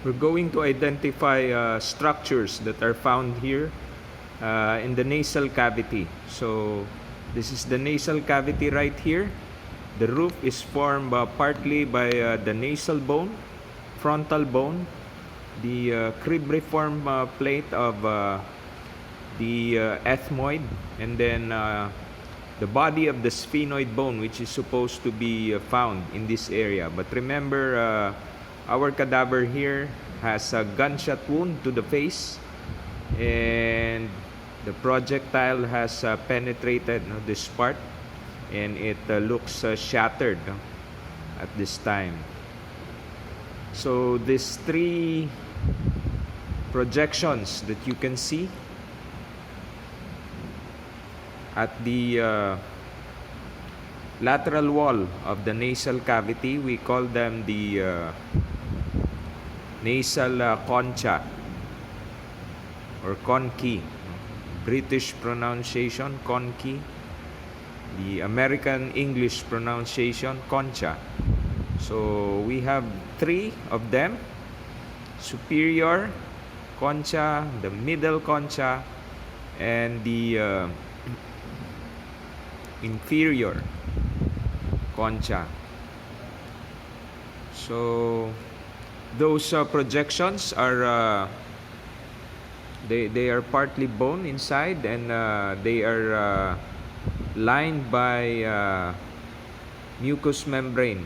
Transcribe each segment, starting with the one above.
We're going to identify structures that are found here in the nasal cavity. So this is the nasal cavity right here. The roof is formed partly by the nasal bone, frontal bone, the cribriform plate of the ethmoid, and then the body of the sphenoid bone, which is supposed to be found in this area. But remember, our cadaver here has a gunshot wound to the face, and the projectile has penetrated this part, and it looks shattered at this time. So these three projections that you can see at the lateral wall of the nasal cavity, we call them the nasal concha or conchi. British pronunciation conchi, the American English pronunciation concha. So we have three of them: superior concha, the middle concha, and the inferior concha. So those projections are they are partly bone inside, and they are lined by mucous membrane.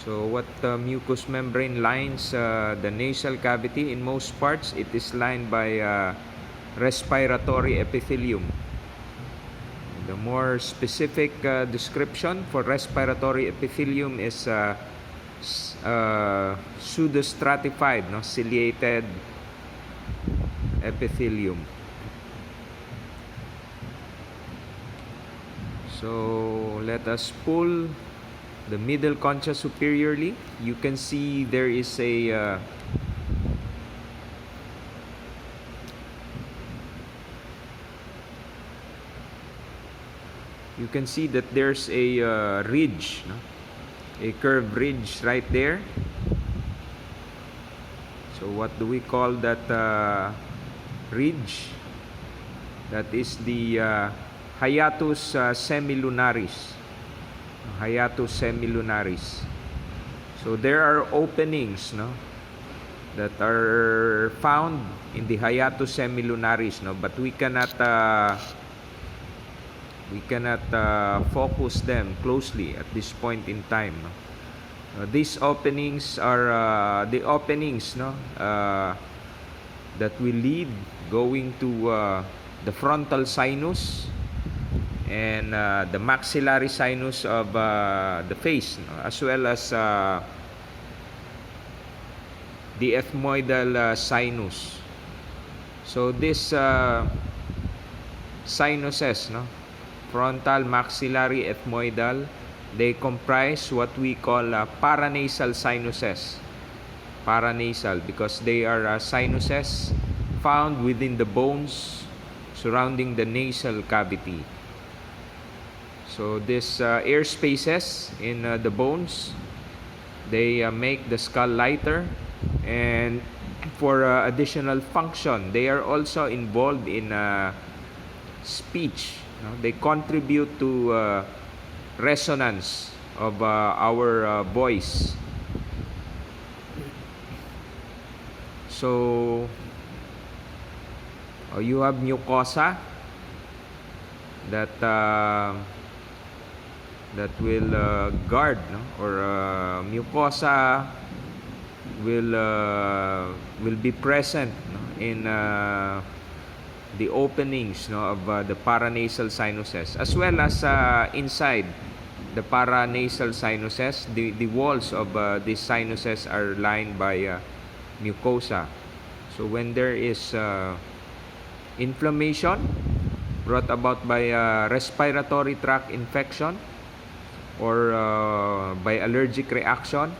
So what mucous membrane lines the nasal cavity? In most parts, it is lined by respiratory epithelium. The more specific description for respiratory epithelium is pseudostratified, ciliated epithelium. So let us pull the middle concha superiorly. You can see there is a you can see that there's a ridge, a curved ridge right there. So what do we call that ridge? That is the hiatus semilunaris. Hiatus semilunaris. So there are openings, that are found in the hiatus semilunaris, but we cannot focus them closely at this point in time. These openings are the openings that will lead going to the frontal sinus and the maxillary sinus of the face, as well as the ethmoidal sinus. So this sinuses, frontal, maxillary, ethmoidal, they comprise what we call paranasal sinuses. Paranasal, because they are sinuses found within the bones surrounding the nasal cavity. So these air spaces in the bones, they make the skull lighter, and for additional function, they are also involved in speech. They contribute to resonance of our voice. So you have mucosa that will guard, or mucosa will be present in the openings of the paranasal sinuses, as well as inside the paranasal sinuses. The walls of these sinuses are lined by mucosa. So when there is inflammation brought about by respiratory tract infection or by allergic reaction,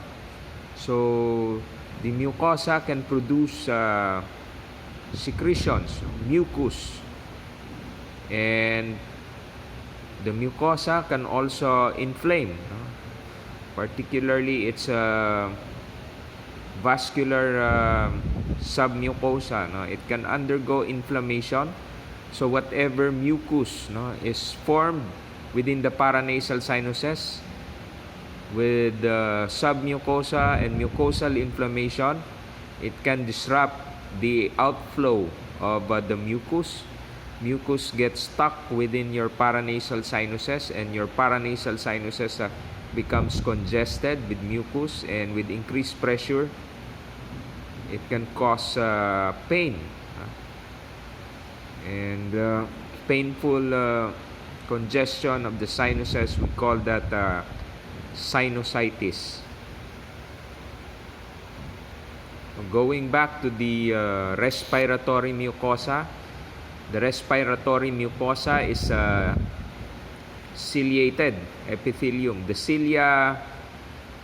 so the mucosa can produce secretions, mucus, and the mucosa can also inflame. Particularly, it's vascular submucosa, no? It can undergo inflammation. So whatever mucus, no, is formed within the paranasal sinuses with submucosa and mucosal inflammation, it can disrupt the outflow of the mucus. Mucus gets stuck within your paranasal sinuses, and your paranasal sinuses becomes congested with mucus, and with increased pressure it can cause pain and painful congestion of the sinuses. We call that sinusitis. Going back to the respiratory mucosa, the respiratory mucosa is ciliated epithelium. The cilia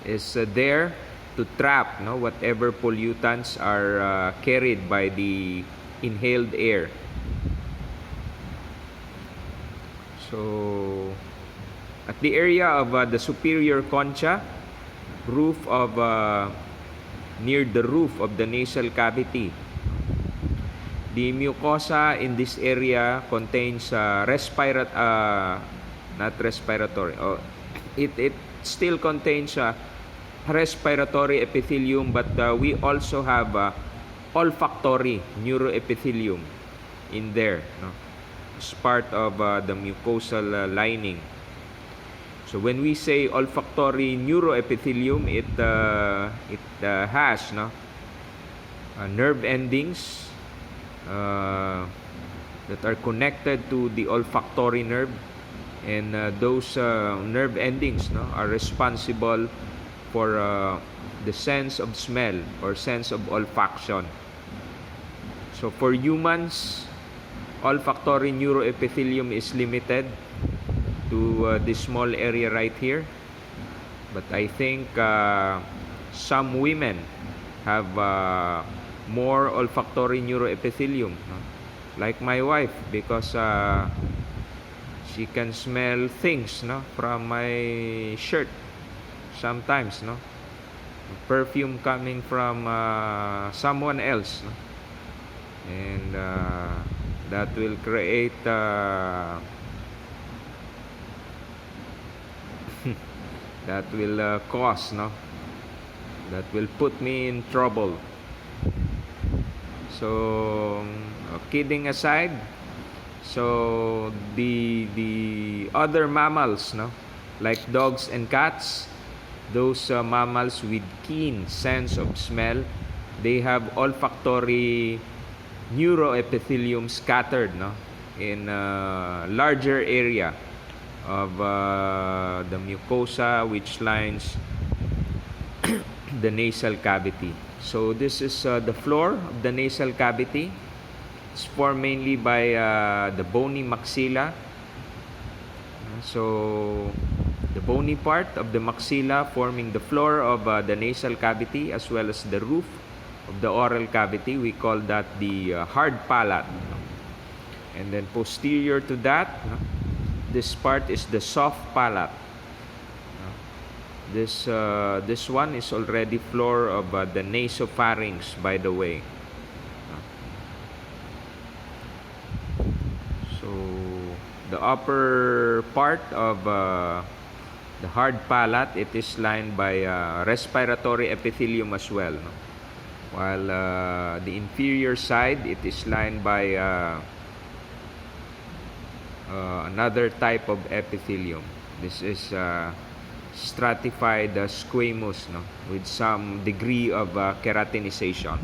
is there to trap, no, whatever pollutants are carried by the inhaled air. So at the area of the superior concha, roof of near the roof of the nasal cavity, the mucosa in this area contains it still contains respiratory epithelium, but we also have olfactory neuroepithelium in there, no, as part of the mucosal lining. So when we say olfactory neuroepithelium, it has, no, nerve endings that are connected to the olfactory nerve, and those nerve endings, no, are responsible for the sense of smell or sense of olfaction. So for humans, olfactory neuroepithelium is limited to this small area right here, but I think some women have more olfactory neuroepithelium, no? Like my wife, because she can smell things, no, from my shirt sometimes, no, perfume coming from someone else, no? And that will create that will cause, no, that will put me in trouble. So kidding aside, so the other mammals, no, like dogs and cats, those mammals with keen sense of smell, they have olfactory neuroepithelium scattered, no, in a larger area of the mucosa which lines the nasal cavity. So this is the floor of the nasal cavity. It's formed mainly by the bony maxilla. So the bony part of the maxilla forming the floor of the nasal cavity as well as the roof of the oral cavity, we call that the hard palate. And then posterior to that, this part is the soft palate. This one is already floor of the nasopharynx, by the way. So the upper part of the hard palate, it is lined by respiratory epithelium as well, no? While the inferior side, it is lined by another type of epithelium. This is stratified squamous, no, with some degree of keratinization.